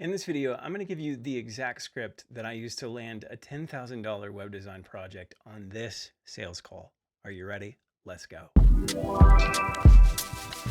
In this video, I'm going to give you the exact script that I used to land a $10,000 web design project on this sales call. Are you ready? Let's go.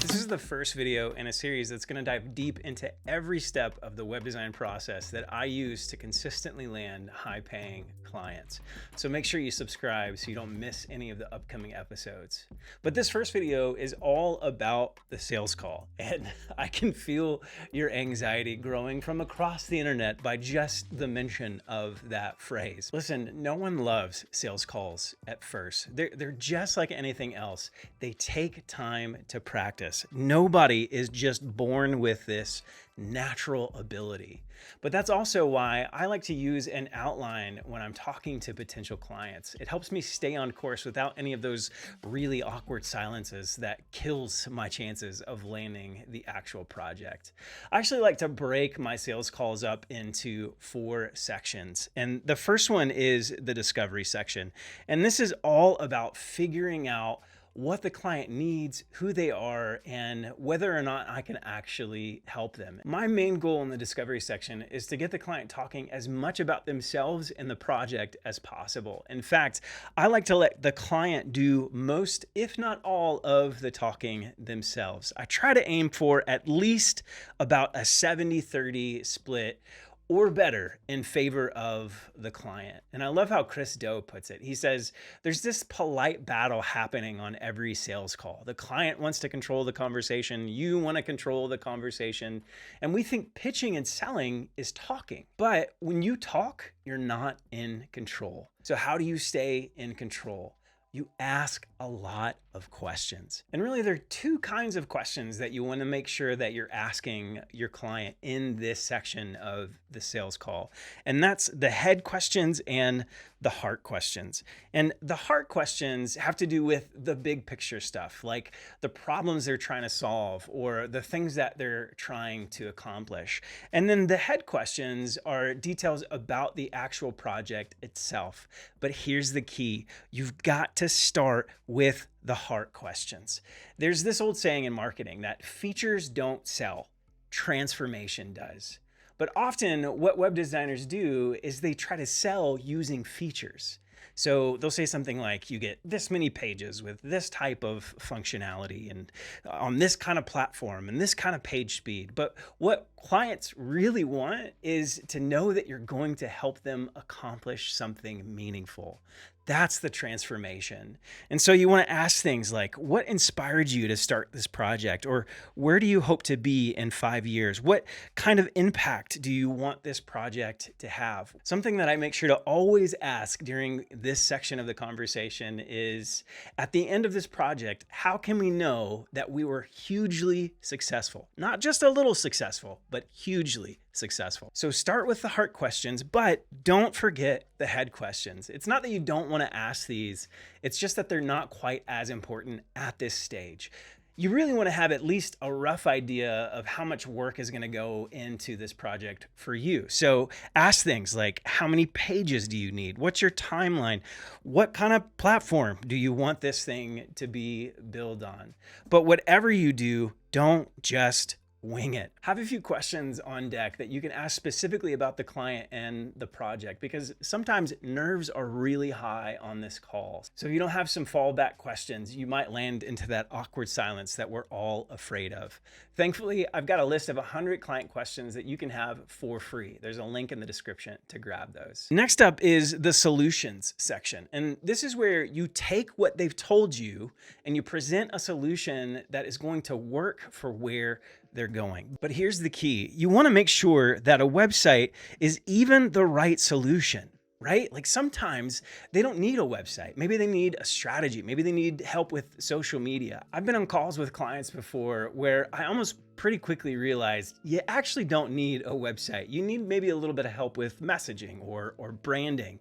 This is the first video in a series that's going to dive deep into every step of the web design process that I use to consistently land high-paying clients. So make sure you subscribe so you don't miss any of the upcoming episodes. But this first video is all about the sales call, and I can feel your anxiety growing from across the internet by just the mention of that phrase. Listen, no one loves sales calls at first. They're just like anything else. They take time to practice. Nobody is just born with this natural ability. But that's also why I like to use an outline when I'm talking to potential clients. It helps me stay on course without any of those really awkward silences that kills my chances of landing the actual project. I actually like to break my sales calls up into 4 sections. And the first one is the discovery section. And this is all about figuring out what the client needs, who they are, and whether or not I can actually help them. My main goal in the discovery section is to get the client talking as much about themselves and the project as possible. In fact, I like to let the client do most, if not all, of the talking themselves. I try to aim for at least about a 70-30 split or better in favor of the client. And I love how Chris Do puts it. He says, there's this polite battle happening on every sales call. The client wants to control the conversation. You want to control the conversation. And we think pitching and selling is talking. But when you talk, you're not in control. So how do you stay in control? You ask a lot of questions. And really, there are 2 kinds of questions that you want to make sure that you're asking your client in this section of the sales call. And that's the head questions and the heart questions. And the heart questions have to do with the big picture stuff, like the problems they're trying to solve or the things that they're trying to accomplish. And then the head questions are details about the actual project itself. But here's the key. You've got to start with the heart questions. There's this old saying in marketing that features don't sell, transformation does. But often what web designers do is they try to sell using features. So they'll say something like, you get this many pages with this type of functionality and on this kind of platform and this kind of page speed. But what clients really want is to know that you're going to help them accomplish something meaningful. That's the transformation. And so you want to ask things like, what inspired you to start this project? Or where do you hope to be in 5 years? What kind of impact do you want this project to have? Something that I make sure to always ask during this section of the conversation is, at the end of this project, how can we know that we were hugely successful? Not just a little successful, but hugely successful. So start with the heart questions, but don't forget the head questions. It's not that you don't want to ask these, it's just that they're not quite as important at this stage. You really want to have at least a rough idea of how much work is going to go into this project for you. So ask things like, how many pages do you need? What's your timeline? What kind of platform do you want this thing to be built on? But whatever you do, don't just wing it. Have a few questions on deck that you can ask specifically about the client and the project, because sometimes nerves are really high on this call. So if you don't have some fallback questions, you might land into that awkward silence that we're all afraid of. Thankfully, I've got a list of 100 client questions that you can have for free. There's a link in the description to grab those. Next up is the solutions section. And this is where you take what they've told you and you present a solution that is going to work for where they're going. But here's the key. You want to make sure that a website is even the right solution, right? Like sometimes they don't need a website. Maybe they need a strategy. Maybe they need help with social media. I've been on calls with clients before where I almost pretty quickly realized you actually don't need a website. You need maybe a little bit of help with messaging or branding.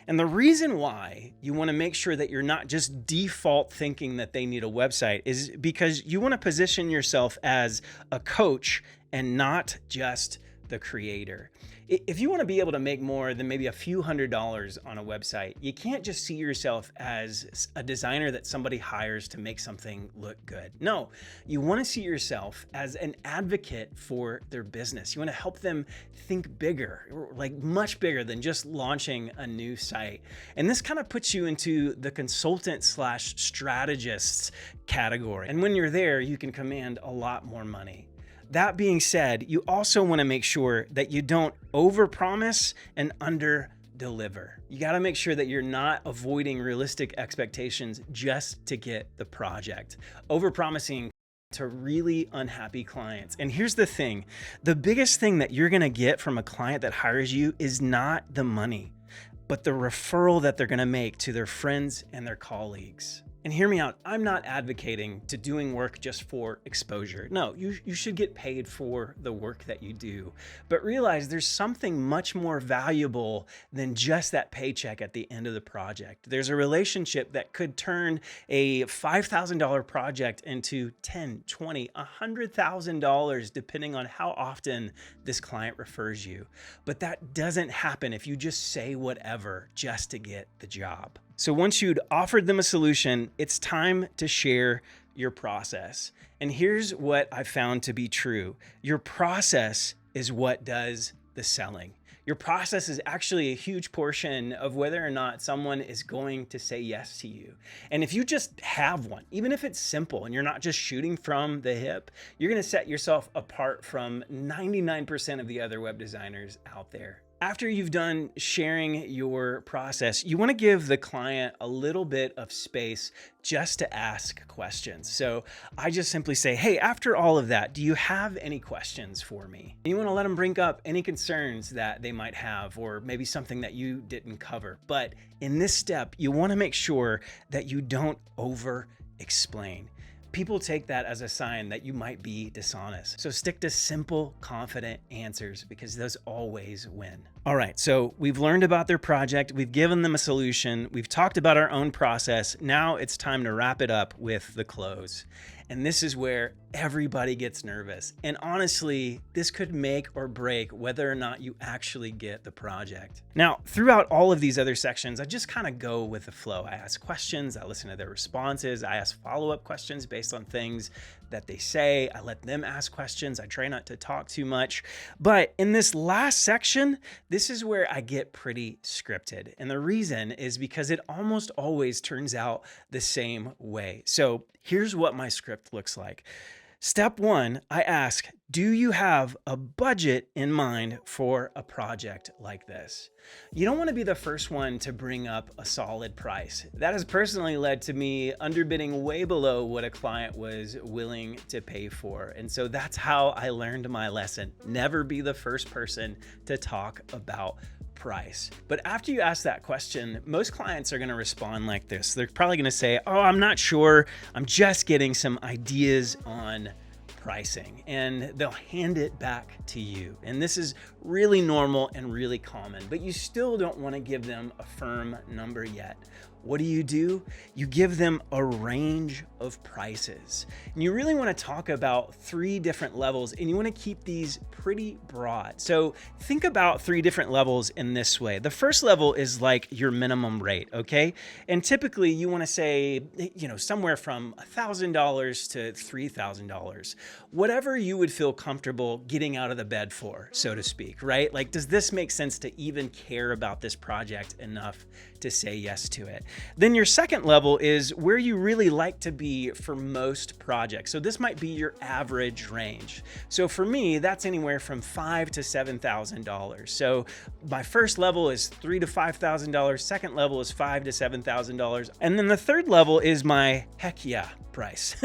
And the reason why you want to make sure that you're not just default thinking that they need a website is because you want to position yourself as a coach and not just the creator. If you want to be able to make more than maybe a few $100s on a website, you can't just see yourself as a designer that somebody hires to make something look good. No, you want to see yourself as an advocate for their business. You want to help them think bigger, like much bigger than just launching a new site. And this kind of puts you into the consultant / strategist category. And when you're there, you can command a lot more money. That being said, you also want to make sure that you don't overpromise and under-deliver. You got to make sure that you're not avoiding realistic expectations just to get the project. Overpromising to really unhappy clients. And here's the thing, the biggest thing that you're going to get from a client that hires you is not the money, but the referral that they're going to make to their friends and their colleagues. And hear me out, I'm not advocating to doing work just for exposure. No, you should get paid for the work that you do. But realize there's something much more valuable than just that paycheck at the end of the project. There's a relationship that could turn a $5,000 project into $10, $20, $100,000, depending on how often this client refers you. But that doesn't happen if you just say whatever just to get the job. So once you'd offered them a solution, it's time to share your process. And here's what I found to be true. Your process is what does the selling. Your process is actually a huge portion of whether or not someone is going to say yes to you. And if you just have one, even if it's simple and you're not just shooting from the hip, you're going to set yourself apart from 99% of the other web designers out there. After you've done sharing your process, you want to give the client a little bit of space just to ask questions. So I just simply say, hey, after all of that, do you have any questions for me? And you want to let them bring up any concerns that they might have, or maybe something that you didn't cover. But in this step, you want to make sure that you don't over-explain. People take that as a sign that you might be dishonest. So stick to simple, confident answers because those always win. All right, so we've learned about their project. We've given them a solution. We've talked about our own process. Now it's time to wrap it up with the close. And this is where everybody gets nervous. And honestly, this could make or break whether or not you actually get the project. Now, throughout all of these other sections, I just kind of go with the flow. I ask questions, I listen to their responses, I ask follow-up questions based on things that they say. I let them ask questions. I try not to talk too much. But in this last section, this is where I get pretty scripted. And the reason is because it almost always turns out the same way. So here's what my script looks like. Step one, I ask, do you have a budget in mind for a project like this? You don't want to be the first one to bring up a solid price. That has personally led to me underbidding way below what a client was willing to pay for. And so that's how I learned my lesson. Never be the first person to talk about price. But after you ask that question, most clients are going to respond like this. They're probably going to say, oh, I'm not sure. I'm just getting some ideas on pricing, and they'll hand it back to you. And this is really normal and really common, but you still don't want to give them a firm number yet. What do? You give them a range of prices. And you really want to talk about 3 different levels, and you want to keep these pretty broad. So think about 3 different levels in this way. The first level is like your minimum rate, okay? And typically you want to say, somewhere from $1,000 to $3,000. Whatever you would feel comfortable getting out of the bed for, so to speak, right? Like, does this make sense to even care about this project enough to say yes to it? Then your second level is where you really like to be for most projects. So this might be your average range. So for me, that's anywhere from $5,000 to $7,000. So my first level is $3,000 to $5,000. Second level is $5,000 to $7,000. And then the third level is my heck yeah price.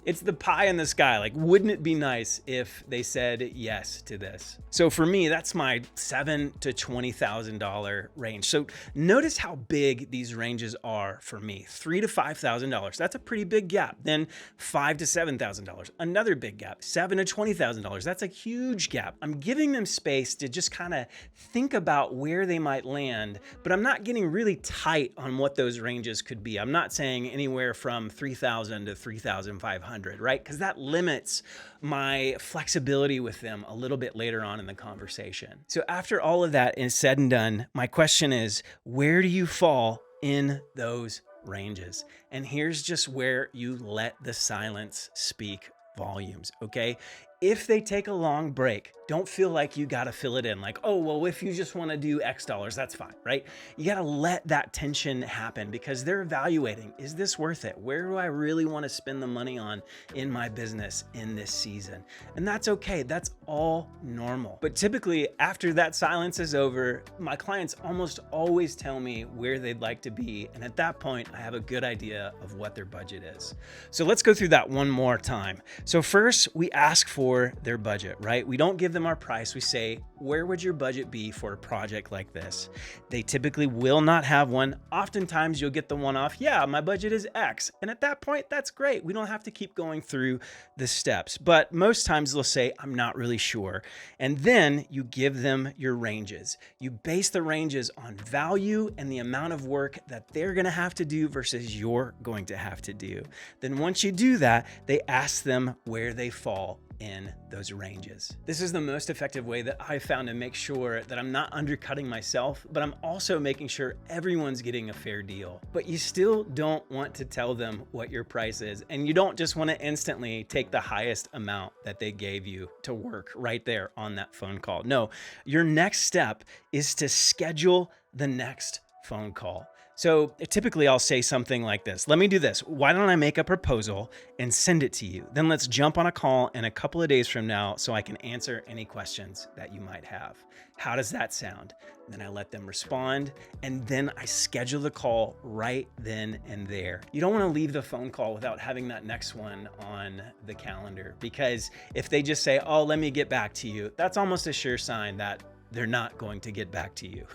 It's the pie in the sky. Like, wouldn't it be nice if they said yes to this? So for me, that's my $7,000 to $20,000 range. So notice how big these ranges are for me. $3,000 to $5,000. That's a pretty big gap. Then $5,000 to $7,000. Another big gap. $7,000 to $20,000. That's a huge gap. I'm giving them space to just kind of think about where they might land, but I'm not getting really tight on what those ranges could be. I'm not saying anywhere from $3,000 to to 3,500, right? Because that limits my flexibility with them a little bit later on in the conversation. So after all of that is said and done, my question is, where do you fall in those ranges? And here's just where you let the silence speak volumes, okay? If they take a long break, don't feel like you gotta fill it in like, oh, well, if you just wanna do X dollars, that's fine, right? You gotta let that tension happen because they're evaluating, is this worth it? Where do I really wanna spend the money on in my business in this season? And that's okay, that's all normal. But typically after that silence is over, my clients almost always tell me where they'd like to be. And at that point, I have a good idea of what their budget is. So let's go through that one more time. So first, we ask for their budget, right? We don't give them our price. We say, where would your budget be for a project like this? They typically will not have one. Oftentimes you'll get the one off, yeah, my budget is X. And at that point, that's great. We don't have to keep going through the steps. But most times they'll say, I'm not really sure. And then you give them your ranges. You base the ranges on value and the amount of work that they're going to have to do versus you're going to have to do. Then once you do that, they ask them where they fall in those ranges. This is the most effective way that I've found to make sure that I'm not undercutting myself, but I'm also making sure everyone's getting a fair deal. But you still don't want to tell them what your price is, and you don't just want to instantly take the highest amount that they gave you to work right there on that phone call. No, your next step is to schedule the next phone call. So typically I'll say something like this. Let me do this. Why don't I make a proposal and send it to you? Then let's jump on a call in a couple of days from now so I can answer any questions that you might have. How does that sound? Then I let them respond, and then I schedule the call right then and there. You don't want to leave the phone call without having that next one on the calendar, because if they just say, oh, let me get back to you, that's almost a sure sign that they're not going to get back to you.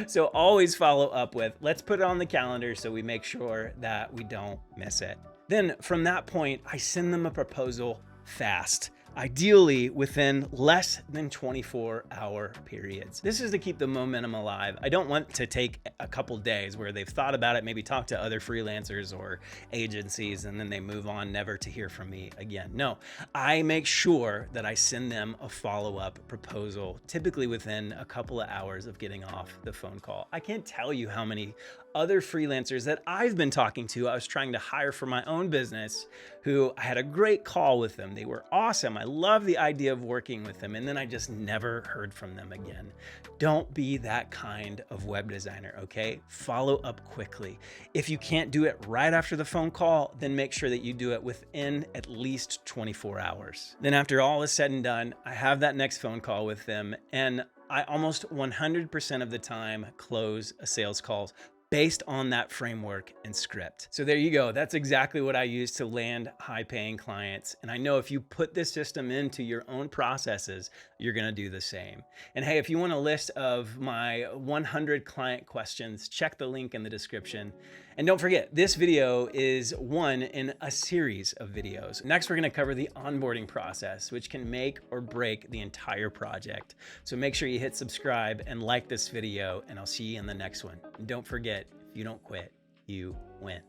So always follow up with, let's put it on the calendar so we make sure that we don't miss it. Then from that point, I send them a proposal fast. Ideally within less than 24-hour periods. This is to keep the momentum alive. I don't want to take a couple days where they've thought about it, maybe talk to other freelancers or agencies, and then they move on never to hear from me again. No, I make sure that I send them a follow-up proposal, typically within a couple of hours of getting off the phone call. I can't tell you how many other freelancers that I've been talking to, I was trying to hire for my own business, who I had a great call with them. They were awesome. I love the idea of working with them. And then I just never heard from them again. Don't be that kind of web designer, okay? Follow up quickly. If you can't do it right after the phone call, then make sure that you do it within at least 24 hours. Then after all is said and done, I have that next phone call with them, and I almost 100% of the time close a sales call based on that framework and script. So there you go. That's exactly what I use to land high-paying clients. And I know if you put this system into your own processes, you're going to do the same. And hey, if you want a list of my 100 client questions, check the link in the description. And don't forget, this video is one in a series of videos. Next, we're going to cover the onboarding process, which can make or break the entire project. So make sure you hit subscribe and like this video, and I'll see you in the next one. And don't forget, if you don't quit, you win.